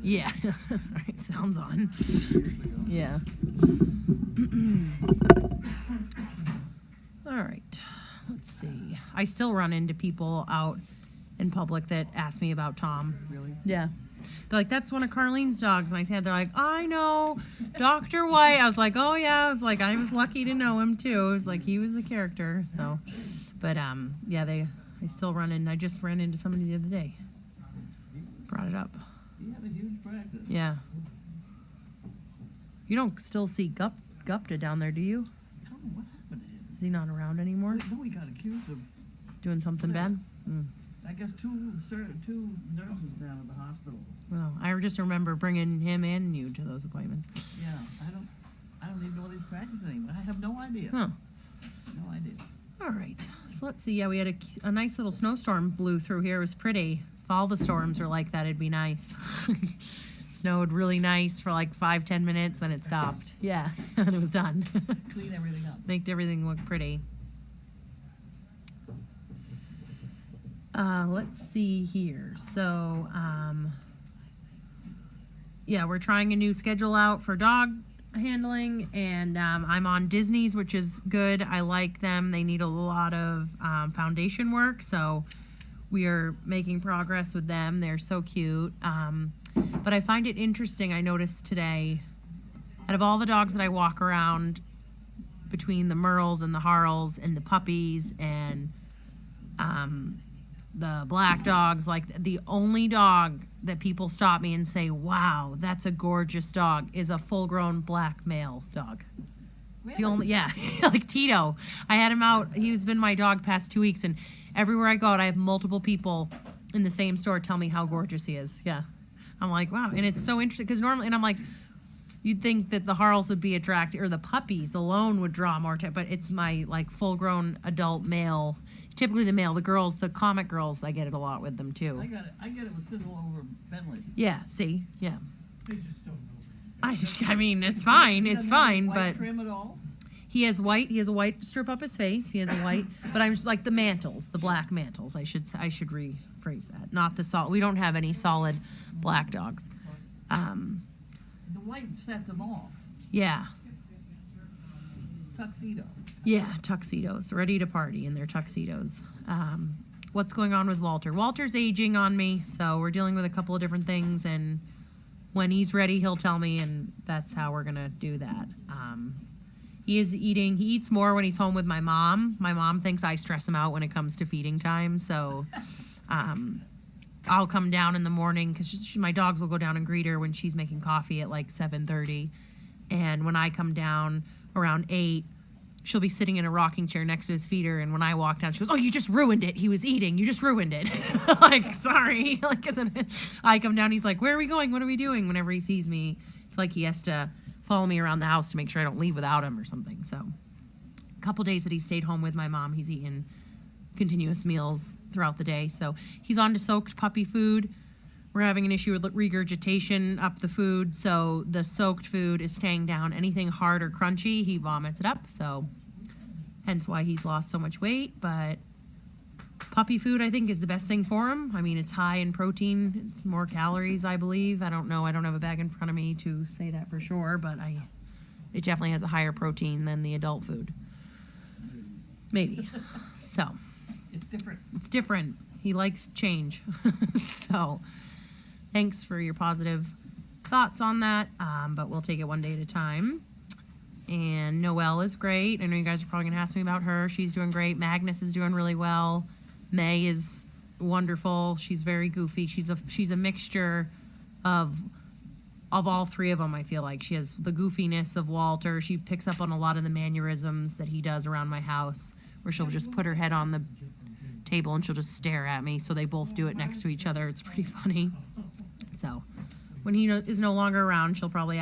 Yeah. All right, sounds on. Yeah. All right. Let's see. I still run into people out in public that ask me about Tom. Really? Yeah. They're like, that's one of Carlene's dogs. And I said, they're like, I know, Dr. White. I was like, oh, yeah. I was like, I was lucky to know him, too. It was like, he was a character. So, but, yeah, I still run in. I just ran into somebody the other day. Brought it up. He had a huge practice. Yeah. You don't still see Gupta down there, do you? I don't know what happened to him. Is he not around anymore? No, he got accused of, Doing something bad? Mm. I guess, two nurses down at the hospital. Well, I just remember bringing him and you to those appointments. Yeah, I don't even know what he's practicing. I have no idea. Huh. No idea. All right. So let's see. Yeah, we had a nice little snowstorm blew through here. It was pretty. If all the storms are like that, it'd be nice. Snowed really nice for like 5-10 minutes, then it stopped. Yeah, and it was done. Clean everything up. Make everything look pretty. Let's see here. So, yeah, we're trying a new schedule out for dog handling, and I'm on Disney's, which is good. I like them. They need a lot of foundation work, so we are making progress with them. They're so cute. But I find it interesting. I noticed today, out of all the dogs that I walk around, between the Merles and the Harls and the puppies and the black dogs, like the only dog that people stop me and say, wow, that's a gorgeous dog, is a full-grown black male dog. It's the only, yeah, like Tito. I had him out. He's been my dog past 2 weeks, and everywhere I go out, I have multiple people in the same store tell me how gorgeous he is. Yeah. I'm like, wow. And it's so interesting because normally, and I'm like, you'd think that the Harls would be attracted, or the puppies alone would draw more to it, but it's my like full-grown adult male. Typically the male, the girls, the comic girls, I get it a lot with them too. I get it with Sizzle over Bentley. Yeah, see, yeah. They just don't know. I mean, it's fine, it's fine, White but trim at all? he has a white strip up his face. He has a white, but I'm just like the mantles, the black mantles. I should rephrase that. Not the solid. We don't have any solid black dogs. The white sets them off. Yeah. Tuxedo. Yeah, tuxedos, ready to party in their tuxedos. What's going on with Walter? Walter's aging on me, so we're dealing with a couple of different things, and when he's ready, he'll tell me, and that's how we're going to do that. He eats more when he's home with my mom. My mom thinks I stress him out when it comes to feeding time, so I'll come down in the morning, because my dogs will go down and greet her when she's making coffee at like 7:30, and when I come down around 8, she'll be sitting in a rocking chair next to his feeder, and when I walk down, she goes, "Oh, you just ruined it. He was eating. You just ruined it." Like, sorry. Like, I come down, he's like, "Where are we going? What are we doing?" Whenever he sees me, it's like he has to follow me around the house to make sure I don't leave without him or something. So, a couple days that he stayed home with my mom, he's eaten continuous meals throughout the day. So, he's on to soaked puppy food. We're having an issue with regurgitation up the food, so the soaked food is staying down. Anything hard or crunchy, he vomits it up, so hence why he's lost so much weight. But puppy food, I think, is the best thing for him. I mean, it's high in protein. It's more calories, I believe. I don't know. I don't have a bag in front of me to say that for sure, but it definitely has a higher protein than the adult food. Maybe. So. It's different. It's different. He likes change. So. Thanks for your positive thoughts on that, but we'll take it one day at a time. And Noelle is great. I know you guys are probably going to ask me about her. She's doing great. Magnus is doing really well. May is wonderful. She's very goofy. She's a mixture of all three of them, I feel like. She has the goofiness of Walter. She picks up on a lot of the mannerisms that he does around my house, where she'll just put her head on the table and she'll just stare at me. So they both do it next to each other. It's pretty funny. So when he is no longer around, she'll probably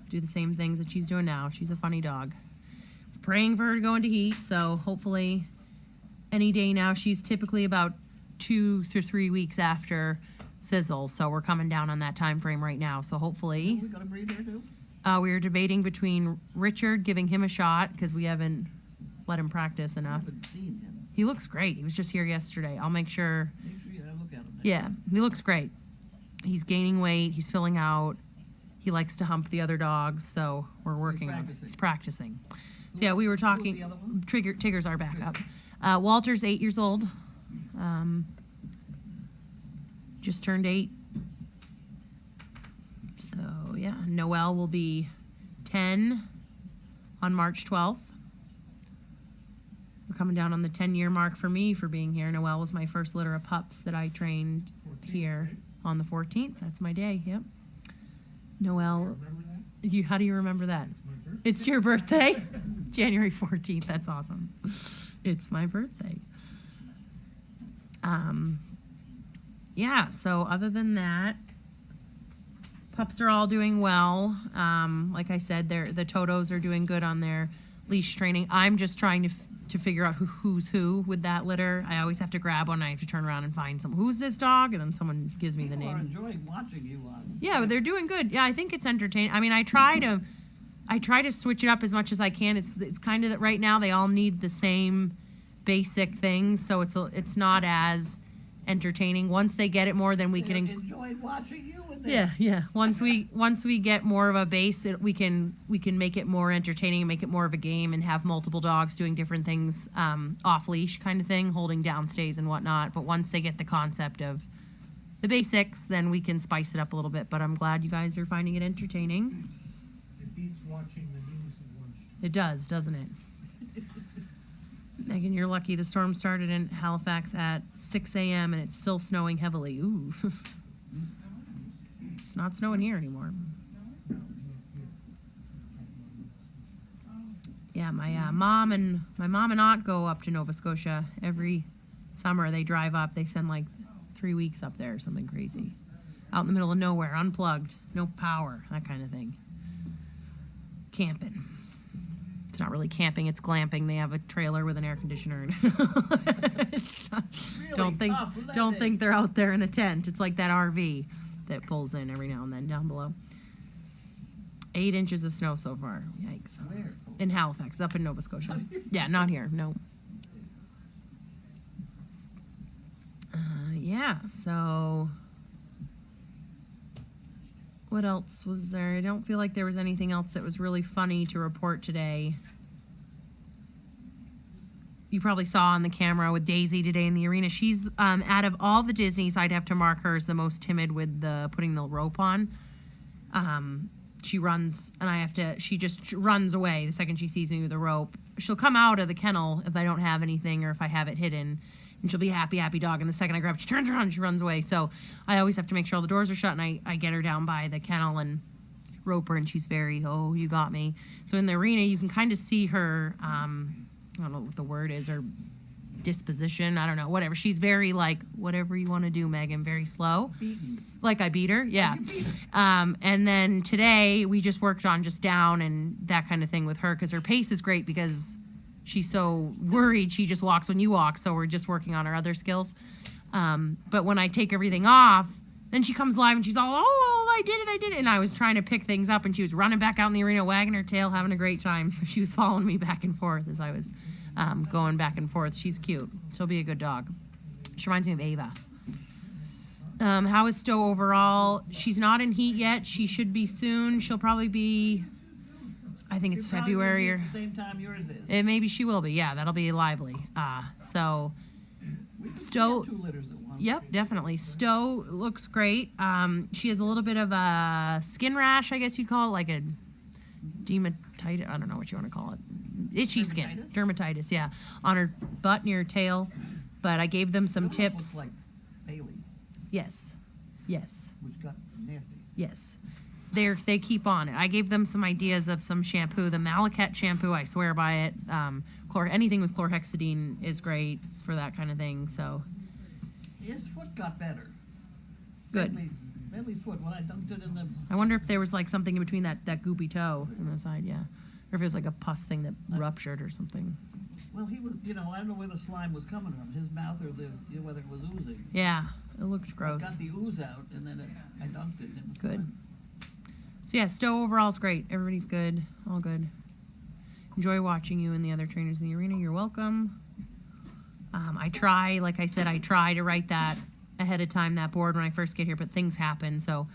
do the same things that she's doing now. She's a funny dog. Praying for her to go into heat, so hopefully any day now. She's typically about 2 to 3 weeks after Sizzle, so we're coming down on that time frame right now. So hopefully. We got a breed here too? We are debating between Richard, giving him a shot, because we haven't let him practice enough. I haven't seen him. He looks great. He was just here yesterday. I'll make sure. Make sure you have a look at him. Yeah, he looks great. He's gaining weight. He's filling out. He likes to hump the other dogs, so we're working on it. He's practicing. So yeah, we were talking. the other one? Tigger's our backup. Walter's 8 years old. Just turned 8. So yeah, Noelle will be 10 on March 12th. We're coming down on the 10-year mark for me for being here. Noelle was my first litter of pups that I trained 14th, here right? on the 14th. That's my day. Yep. Noelle, Remember that? how do you remember that? It's my birthday. It's your birthday? January 14th. That's awesome. It's my birthday. Yeah, so other than that, pups are all doing well. Like I said, the Totos are doing good on their leash training. I'm just trying to figure out who's who with that litter. I always have to grab one. I have to turn around and find some. Who's this dog? And then someone gives me the People are name. enjoying watching you on. Yeah, but they're doing good. Yeah, I think it's entertaining. I mean, I try to switch it up as much as I can. It's kind of that right now they all need the same basic things, so it's not as entertaining. Once they get it more, then we They're can. enjoying watching you in there. Yeah. Once we get more of a base, we can make it more entertaining and make it more of a game and have multiple dogs doing different things, off leash kind of thing, holding down stays and whatnot. But once they get the concept of the basics, then we can spice it up a little bit. But I'm glad you guys are finding it entertaining. It beats watching the news at lunch. It does, doesn't it? Megan, you're lucky. The storm started in Halifax at 6 a.m. and it's still snowing heavily. Ooh. It's not snowing here anymore. Yeah, my mom and aunt go up to Nova Scotia every summer. They drive up. They spend like 3 weeks up there or something crazy. Out in the middle of nowhere, unplugged, no power, that kind of thing. Camping. It's not really camping, it's glamping. They have a trailer with an air conditioner. It's not, Really don't think they're out there in a tent. It's like that RV that pulls in every now and then down below. 8 inches of snow so far. Yikes. Where? In Halifax, up in Nova Scotia. Yeah, not here, no. Yeah, so what else was there? I don't feel like there was anything else that was really funny to report today. You probably saw on the camera with Daisy today in the arena. She's out of all the Disneys, I'd have to mark her as the most timid with the putting the rope on. She runs, and she just runs away the second she sees me with a rope. She'll come out of the kennel if I don't have anything or if I have it hidden, and she'll be a happy dog. And the second I grab it, she turns around and she runs away. So I always have to make sure all the doors are shut, and I get her down by the kennel and rope her, and she's very, oh, you got me. So in the arena, you can kind of see her, I don't know what the word is, or disposition, I don't know, whatever. She's very like, whatever you want to do, Megan, very slow. Beaten. Like I beat her, yeah. You beat her. And then today we just worked on just down and that kind of thing with her, because her pace is great because she's so worried she just walks when you walk, so we're just working on her other skills. But when I take everything off, then she comes live and she's all, oh, I did it. And I was trying to pick things up and she was running back out in the arena, wagging her tail, having a great time. So she was following me back and forth as I was going back and forth. She's cute. She'll be a good dog. She reminds me of Ava. How is Stowe overall? She's not in heat yet. She should be soon. She'll probably be, I think it's You're probably February gonna or be at the same time yours is. maybe she will be. Yeah, that'll be lively. So We could Stowe- get 2 litters at once. Yep, definitely. Stowe looks great. She has a little bit of a skin rash, I guess you'd call it, like a dermatitis. I don't know what you want to call it. Itchy skin. Dermatitis, yeah. On her butt near her tail. But I gave them some Those tips. Look like Bailey, Yes. which got nasty. Yes. They keep on it. I gave them some ideas of some shampoo. The Malacat shampoo, I swear by it. Anything with chlorhexidine is great for that kind of thing. So His foot got better. good. Bentley's foot, when I dunked it in the, I wonder if there was like something in between that goopy toe on the side, yeah. Or if it was like a pus thing that ruptured or something. well, he was, I don't know where the slime was coming from, his mouth or whether it was oozing. Yeah, it looked I gross. got the ooze out, and then I dunked it, and it was Good. fine. So yeah, Stowe overall's great. Everybody's good. All good. Enjoy watching you and the other trainers in the arena. You're welcome. Like I said, I try to write that ahead of time, that board, when I first get here, but things happen, so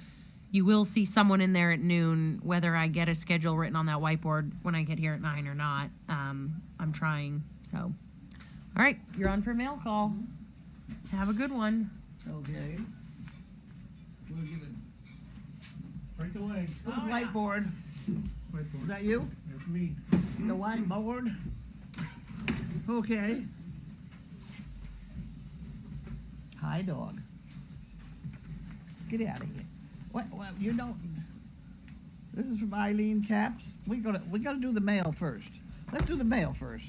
you will see someone in there at noon, whether I get a schedule written on that whiteboard when I get here at 9 or not. I'm trying, so. All right, you're on for mail call. Have a good one. Okay. We'll give it, Break a leg. who's whiteboard? Is Whiteboard. that you? That's me. The whiteboard? Okay. Hi, dog. Get out of here. What, you don't, this is from Eileen Caps. We gotta do the mail first. Let's do the mail first.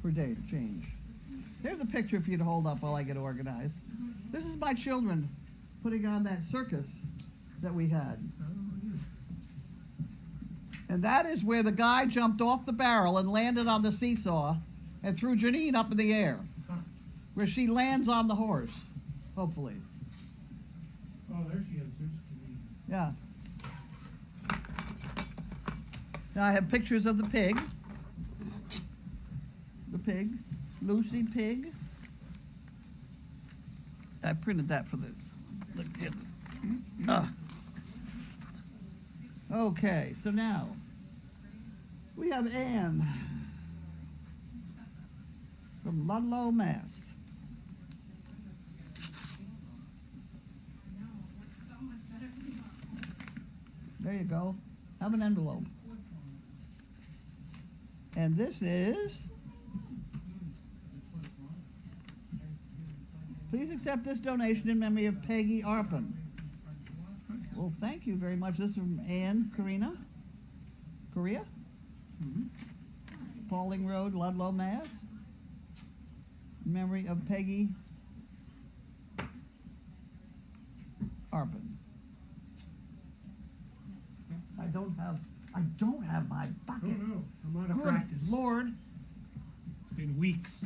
For date change. There's a picture for you to hold up while I get organized. This is my children putting on that circus that we had. And that is where the guy jumped off the barrel and landed on the seesaw and threw Janine up in the air, where she lands on the horse, hopefully. Oh, there she is. There's Janine. Yeah. Now I have pictures of the pig. The pig, Lucy Pig. I printed that for the kids. Okay, so now we have Anne from Ludlow, Mass. There you go. Have an envelope. And this is, please accept this donation in memory of Peggy Arpin. Well, thank you very much. This is from Ann Korea. Pauling Road, Ludlow, Mass. In memory of Peggy Arpin. I don't have my Oh, bucket. no. I'm out of Good practice. Lord. It's been weeks.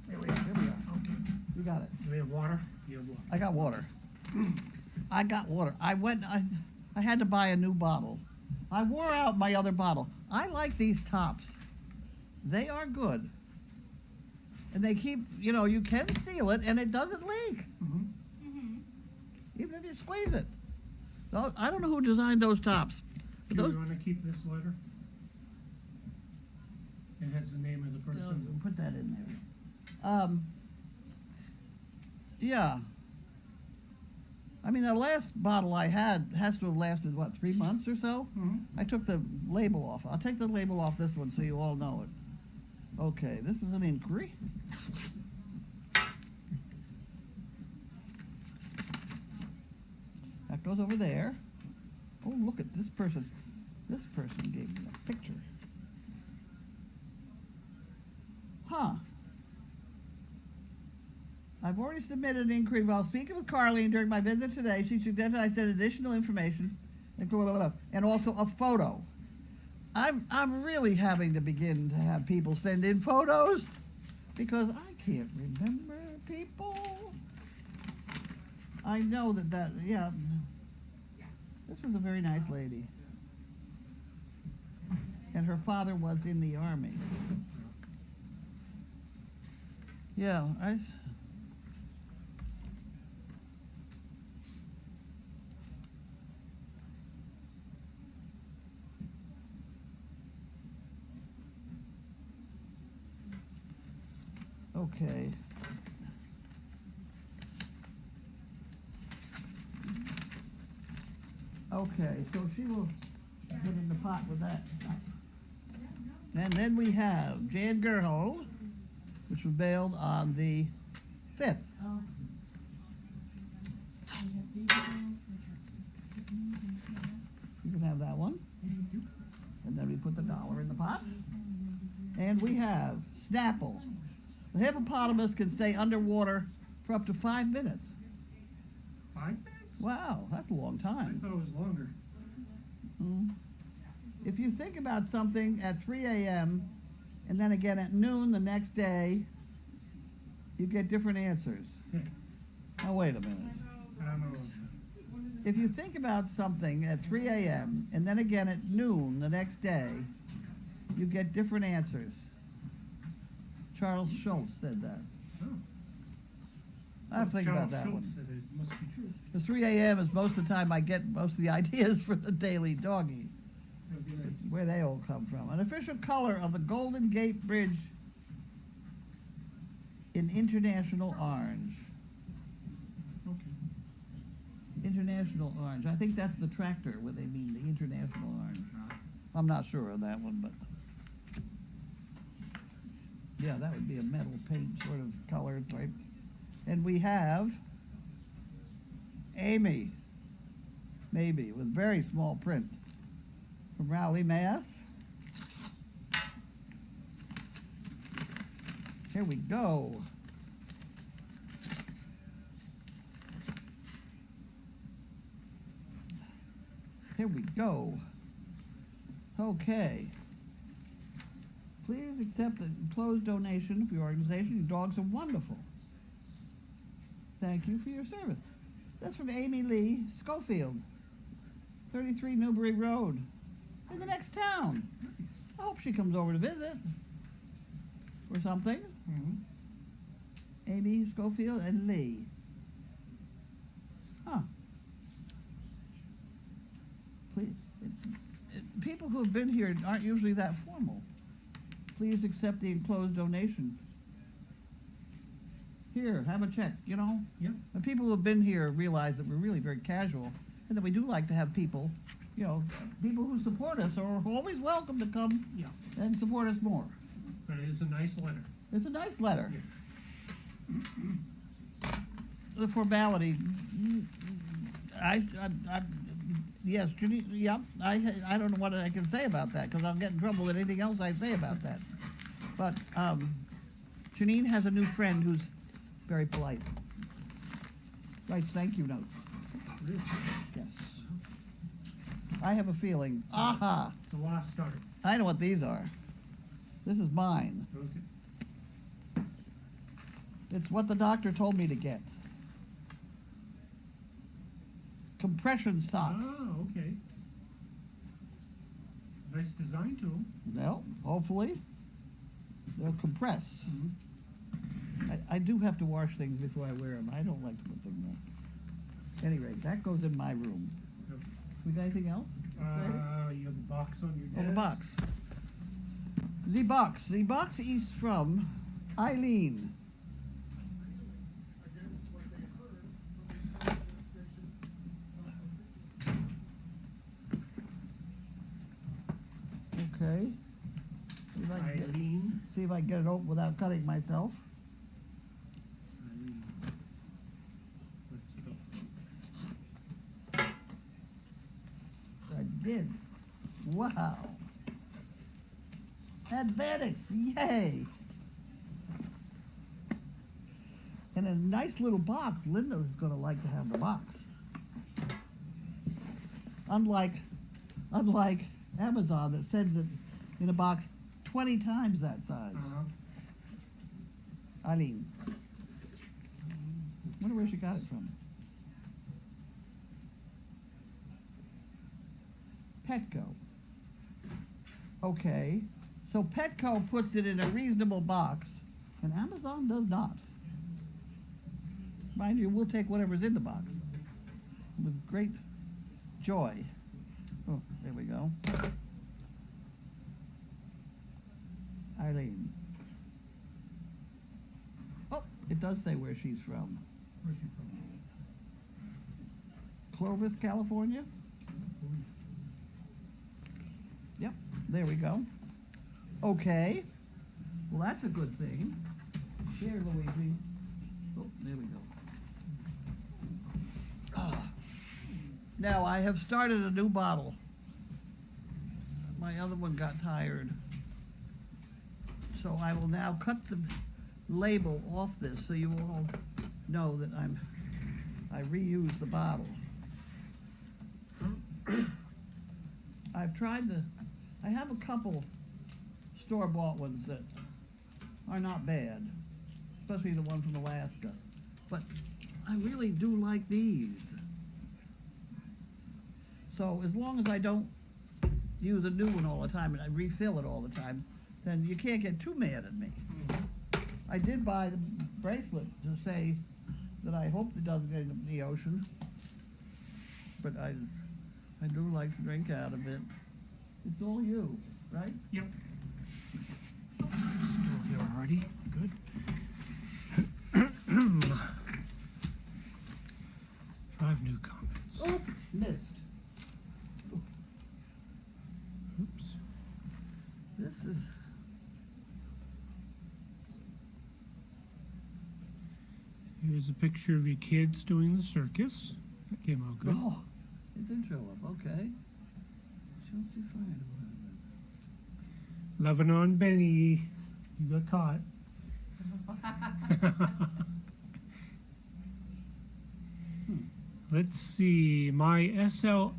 Here we are. Okay. You got it. Do we have water? You have water. I got water. I got water. I had to buy a new bottle. I wore out my other bottle. I like these tops. They are good. And they keep, you can seal it and it doesn't leak. Mm-hmm. Even if you squeeze it. So, I don't know who designed those tops. But Do those, you want to keep this letter? It has the name of the person. put that in there. Yeah. I mean, the last bottle I had has to have lasted, 3 months or so? Mhm. I took the label off. I'll take the label off this one so you all know it. Okay, this is an inquiry. That goes over there. Oh, look at this person. This person gave me a picture. Huh. I've already submitted an inquiry. While speaking with Carlene during my visit today, she suggested I send additional information, and also a photo. I'm really having to begin to have people send in photos because I can't remember people. I know that, yeah. This was a very nice lady. And her father was in the army. Yeah, okay. Okay, so she will get in the pot with that. And then we have Jan Gerhold, which was bailed on the 5th. You can have that one. And then we put the $1 in the pot. And we have Snapple. The hippopotamus can stay underwater for up to 5 minutes. 5 minutes? Wow, that's a long I time. thought it was longer. If you think about something at 3 a.m. and then again at noon the next day, you get different answers. Now wait a minute. I don't know. If you think about something at 3 a.m. and then again at noon the next day, you get different answers. Charles Schultz said that. Oh. I have to think about that Charles one. Schultz said it must be true. The 3 a.m. is most of the time I get most of the ideas for the daily doggy, That'd be nice. where they all come from. An official color of the Golden Gate Bridge in international orange. Okay. International orange. I think that's the tractor, what they mean, the international orange. I'm not sure of that one, but yeah, that would be a metal paint sort of color type. And we have Amy, maybe, with very small print, from Rowley, Mass. Here we go. Here we go. Okay. Please accept an enclosed donation for your organization. Your dogs are wonderful. Thank you for your service. That's from Amy Lee Schofield, 33 Newbury Road, in the next town. I hope she comes over to visit or something. Mm-hmm. Amy Schofield and Lee. Huh. Please, people who have been here aren't usually that formal. Please accept the enclosed donation. Here, have a check, you know? Yep. And people who have been here realize that we're really very casual, and that we do like to have people, you know, people who support us are always welcome to come Yeah. and support us more. But it is a nice letter. It's a nice letter. Yeah. The formality, yes, yep, I don't know what I can say about that, because I'll get in trouble with anything else I say about that. But Janine has a new friend who's very polite. Writes thank you notes. Really. Yes. I have a feeling, aha, It's a lost start. I know what these are. This is mine. Okay. It's what the doctor told me to get. Compression socks. Ah, okay. Nice design to them. Well, hopefully, they'll compress. Mm-hmm. I do have to wash things before I wear them. I don't like to put things on. Any rate, that goes in my room. Yep. We got anything else? You have the box on your Oh, desk. the box. The box. The box is from Eileen. Okay. Eileen. See if I can get it open without cutting myself. Eileen. Let's go. I did. Wow. Advantage. Yay. And a nice little box. Linda's going to like to have the box. Unlike Amazon that sends it in a box 20 times that size. Uh-huh. Eileen. Wonder where she got it from. Petco. Okay. So Petco puts it in a reasonable box, and Amazon does not. Mind you, we'll take whatever's in the box with great joy. Oh, there we go. Eileen. Oh, it does say where she's from. Where's she from? Clovis, California? Yep, there we go. Okay. Well, that's a good thing. Here, Luigi. Oh, there we go. Ah. Now, I have started a new bottle. My other one got tired. So I will now cut the label off this so you all know that I reused the bottle. I've tried I have a couple store-bought ones that are not bad, especially the one from Alaska. But I really do like these. So as long as I don't use a new one all the time and I refill it all the time, then you can't get too mad at me. I did buy the bracelet to say that I hope it doesn't get into the ocean. But I do like to drink out of it. It's all you, right? Yep. Still here already, good. 5 new comments. Oh, missed. Oops. This is, Here's a picture of your kids doing the circus. That came out good. oh, it did show up, okay. Chelsea Fire Department. Loving on Benny. You got caught. Let's see. My SIL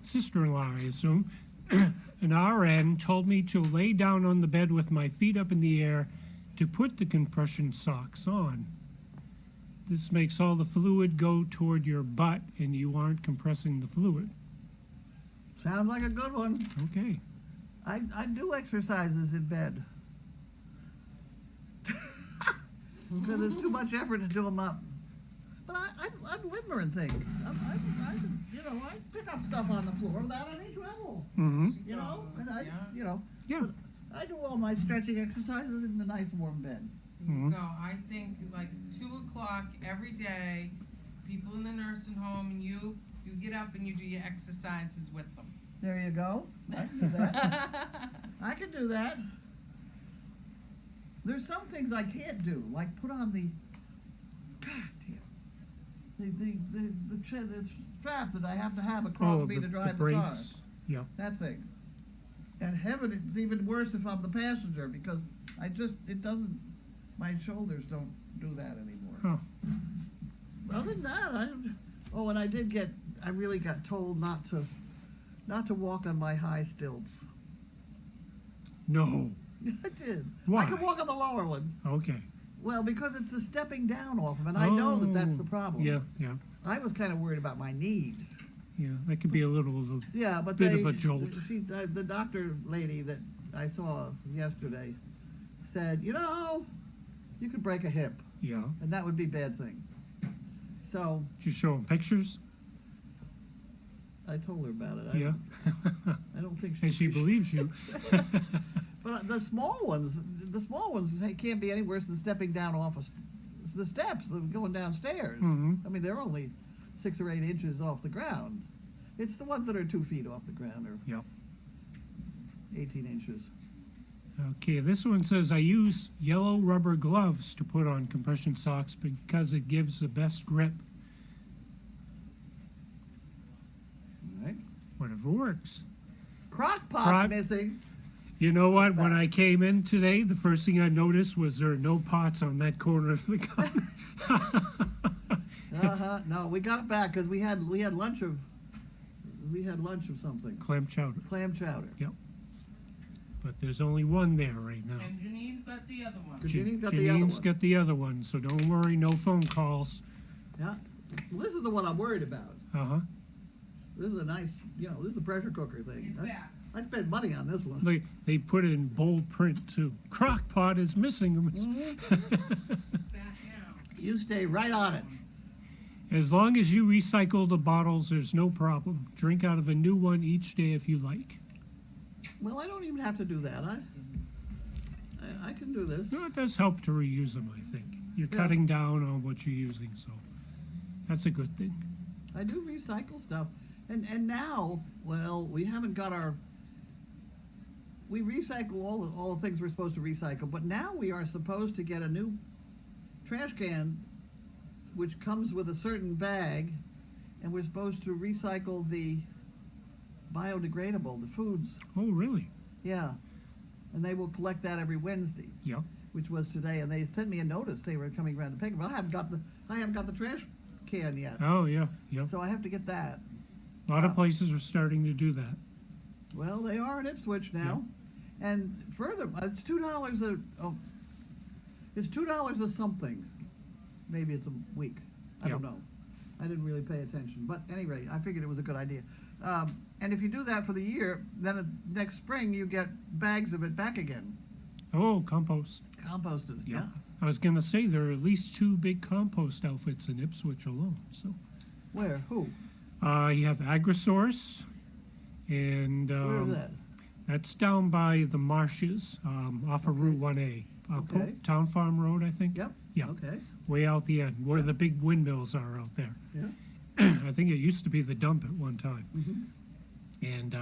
sister-in-law, I assume, an RN told me to lay down on the bed with my feet up in the air to put the compression socks on. This makes all the fluid go toward your butt and you aren't compressing the fluid. Sounds like a good one. Okay. I do exercises in bed. Because it's too much effort to do them up. But I'm Whitmer things. I pick up stuff on the floor without any trouble. Mm-hmm. You know, and Yeah. I do all my stretching exercises in the nice warm bed. Mhm. No, I think like 2 o'clock every day, people in the nursing home and you get up and you do your exercises with them. There you go. I can do that. I can do that. There's some things I can't do, like put on the, God damn, the strap that I have to have across me to drive the car. brace. Yeah. That thing. And heaven, it's even worse if I'm the passenger because my shoulders don't do that anymore. Huh. Other than that, I really got told not to walk on my high stilts. No. I did. Why? I could walk on the lower one. Okay. Well, because it's the stepping down off of, and I know that's the problem. Yeah, yeah, I was kind of worried about my knees. yeah. That could be a little of a Yeah, but bit of a jolt. The doctor lady that I saw yesterday said, you could break a hip, Yeah. and that would be a bad thing. So Did you show him pictures? I told her about it. Yeah. I don't think And she believes you. But the small ones they can't be any worse than stepping down off the steps, going downstairs. Mm-hmm. I mean, they're only 6 or 8 inches off the ground. It's the ones that are 2 feet off the ground, or Yep. 18 inches. Okay, this one says, I use yellow rubber gloves to put on compression socks because it gives the best grip. All right. Whatever works. Crock pot's Crock- missing. You know what? When I came in today, the first thing I noticed was there are no pots on that corner of the counter. No, we got it back because we had lunch of something. Clam chowder. Clam chowder. But there's only one there right now. And Janine's got the other one. Janine's got the other Janine's one. got the other one, so don't worry, no phone calls. Yeah. Well, this is the one I'm worried about. Uh-huh. This is a nice, this is the pressure cooker thing. He's back. I spent money on this one. They put it in bold print too. Crock pot is missing. Back now. You stay right on it. As long as you recycle the bottles, there's no problem. Drink out of a new one each day if you like. Well, I don't even have to do that. I can do this. No, it does help to reuse them, I think. You're Yeah. cutting down on what you're using, so that's a good thing. I do recycle stuff. And now, well, we haven't got we recycle all the things we're supposed to recycle, but now we are supposed to get a new trash can which comes with a certain bag, and we're supposed to recycle the biodegradable, the foods. Oh, really? Yeah. And they will collect that every Wednesday, Yeah. which was today, and they sent me a notice they were coming around to pick it, but I haven't got the trash can yet. Oh, yeah, yeah. So I have to get that. A lot of places are starting to do that. Well, they are in Ipswich now, and further, it's $2 it's $2 a something. Maybe it's a week. I don't know. I didn't really pay attention, but anyway, I figured it was a good idea. And if you do that for the year, then next spring you get bags of it back again, Oh, compost. composted. Yeah. Yeah. I was going to say there are at least 2 big compost outfits in Ipswich alone. So Where? Who? you have Agrosource, and Where is that? that's down by the marshes off of Route 1A. Okay. Town Farm Road, I think. Yep. Yeah. Okay. Way out the end, where the big windmills are out there. Yeah. I think it used to be the dump at one time. Mhm. And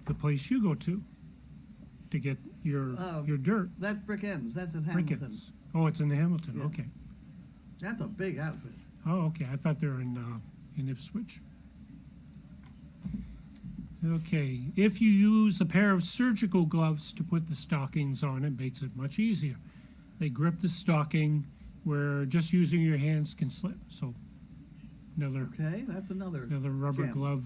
the place you go to get your dirt. That's Brick Ends. That's in Hamilton. Brickens. Oh, it's in Hamilton. Yeah. Okay. That's a big outfit. Oh, okay. I thought they were in Ipswich. Okay. If you use a pair of surgical gloves to put the stockings on, it makes it much easier. They grip the stocking where just using your hands can slip. So another Okay, that's another. rubber gem. glove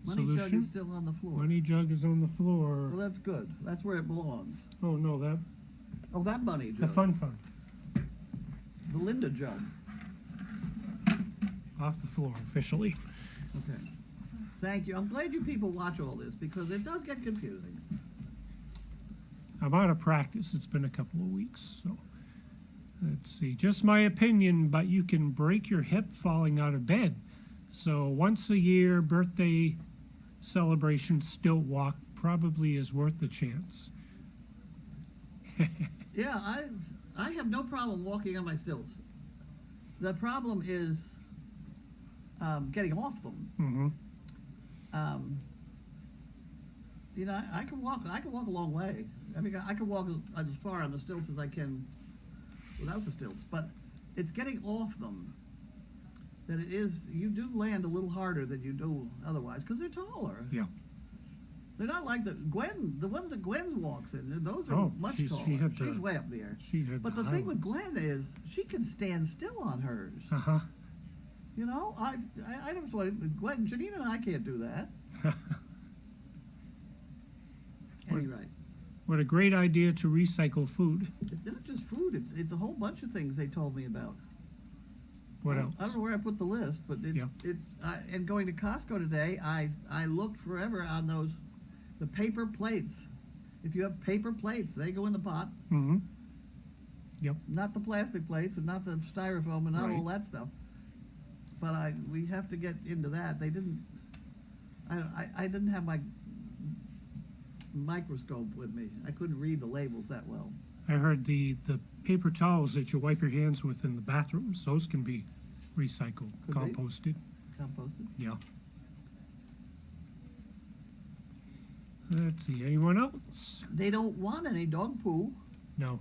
Money jug is solution. still on the floor. Money jug is on the floor. Well, that's good. That's where it belongs. Oh no, that Oh, that money jug. the fun fund The Linda jug. off the floor officially. Okay. Thank you. I'm glad you people watch all this because it does get confusing. I'm out of practice. It's been a couple of weeks, so let's see. Just my opinion, but you can break your hip falling out of bed. So once a year, birthday celebration stilt walk probably is worth the chance. Yeah, I have no problem walking on my stilts. The problem is getting off them. Mm-hmm. You know, I can walk a long way. I mean, I can walk as far on the stilts as I can without the stilts. But it's getting off them that it is. You do land a little harder than you do otherwise because they're taller. Yeah. They're not like the ones that Gwen walks in. Those are Oh, much she's- taller. she had She's the- way up there. She had But the thing with Gwen is she can stand still on hers. Uh-huh. You know, I don't want Gwen, Janine and I can't do that. Anyway, What a great idea to recycle food. it's not just food. It's a whole bunch of things they told me about. What I else? don't know where I put the list, but Yeah. and going to Costco today, I looked forever on the paper plates. If you have paper plates, they go in the pot. Mm-hmm. Not the plastic plates and not the styrofoam and not all that stuff. But we have to get into that. They didn't. I didn't have my microscope with me. I couldn't read the labels that well. I heard the paper towels that you wipe your hands with in the bathrooms, those can be recycled, Could be. composted. Composted. Yeah. Let's see, anyone else? They don't want any dog poo. No.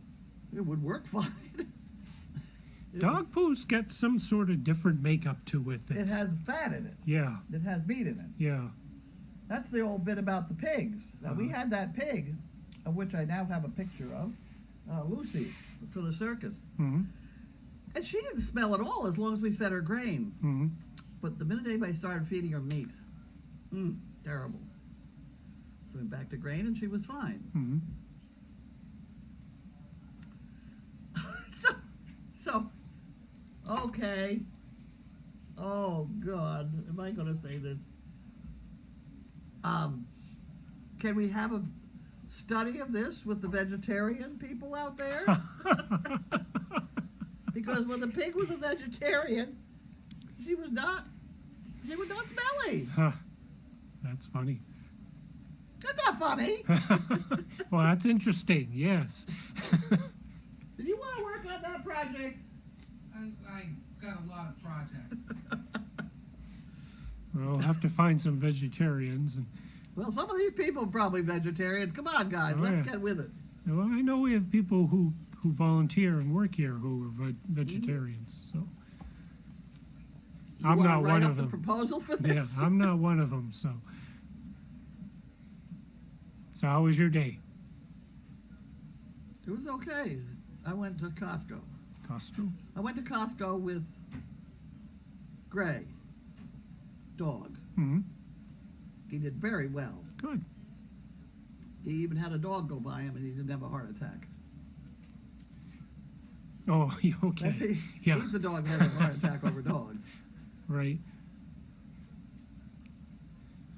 It would work fine. Dog poo's got some sort of different makeup to it. It That's, has fat in it. yeah, It has meat in it. yeah. That's the old bit about the pigs. Now, we had that pig, of which I now have a picture of, Lucy, for the circus. Mm-hmm. And she didn't smell at all as long as we fed her grain. Mm-hmm. But the minute anybody started feeding her meat, terrible. So we went back to grain and she was fine. Mm-hmm. So, okay. Oh, God, am I going to say this? Can we have a study of this with the vegetarian people out there? Because when the pig was a vegetarian, she was not smelly. Huh. That's funny. That's not funny. Well, that's interesting, yes. Did you want to work on that project? I got a lot of projects. Well, we'll have to find some vegetarians. And, Well, some of these people are probably vegetarians. Come on, guys, Oh, let's yeah. get with it. well, I know we have people who volunteer and work here who are vegetarians, so. You I'm wanna not write one up of the them. proposal for this? Yeah, I'm not one of them, so. So how was your day? It was okay. I went to Costco. Costco? I went to Costco with Gray, dog. Mm-hmm. He did very well. Good. He even had a dog go by him and he didn't have a heart attack. Oh, okay. Yeah. He's the dog that has a heart attack over dogs. Right.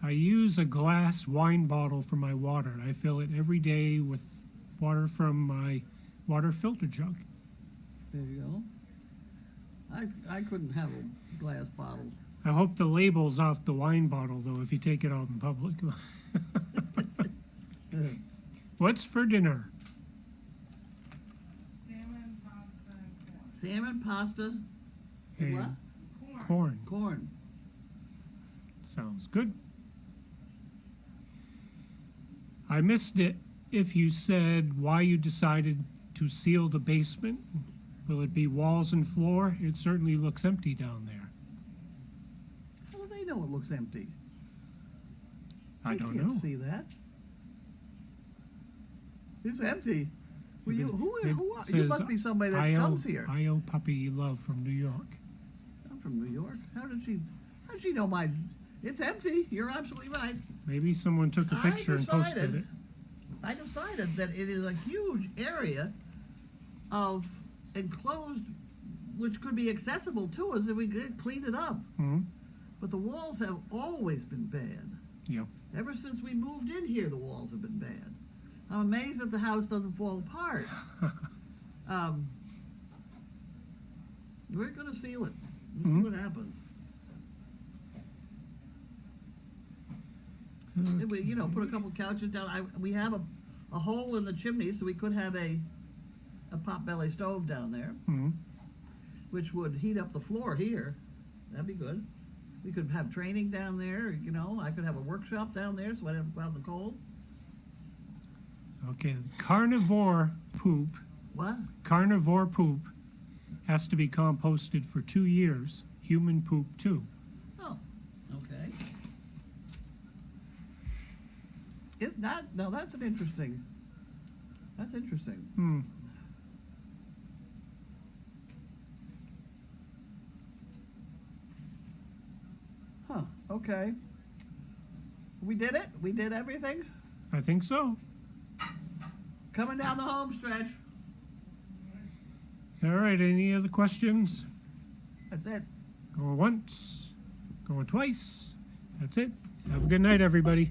I use a glass wine bottle for my water. I fill it every day with water from my water filter jug. There you go. I couldn't have a glass bottle. I hope the label's off the wine bottle, though, if you take it out in public. What's for dinner? Salmon, pasta, and corn. Salmon, pasta, and And what? corn. Corn. Sounds good. I missed it if you said why you decided to seal the basement. Will it be walls and floor? It certainly looks empty down there. How do they know it looks empty? I You don't can't know. see that. It's empty. Well, Maybe- who it are you? says, Must be somebody that I comes here. owe Puppy Love from New York. I'm from New York. How did she know my? It's empty. You're absolutely right. Maybe someone took a I picture and posted decided- it. I decided that it is a huge area of enclosed, which could be accessible to us if we could clean it up. Hmm? But the walls have always been bad. Yep. Ever since we moved in here, the walls have been bad. I'm amazed that the house doesn't fall apart. We're going to seal it. We'll Mhm. see what happens. And we, put a couple couches down. We have a hole in the chimney, so we could have a potbelly stove down there, Hmm? which would heat up the floor here. That'd be good. We could have training down there. I could have a workshop down there, so I didn't have to go out in the cold. Okay. Carnivore poop What? has to be composted for 2 years. Human poop too. Oh, okay. Is that no? That's an interesting. That's interesting. Hmm. Huh. Okay. We did it. We did everything. I think so. Coming down the home stretch. All right. Any other questions? That's it. Going once, going twice. That's it. Have a good night, everybody.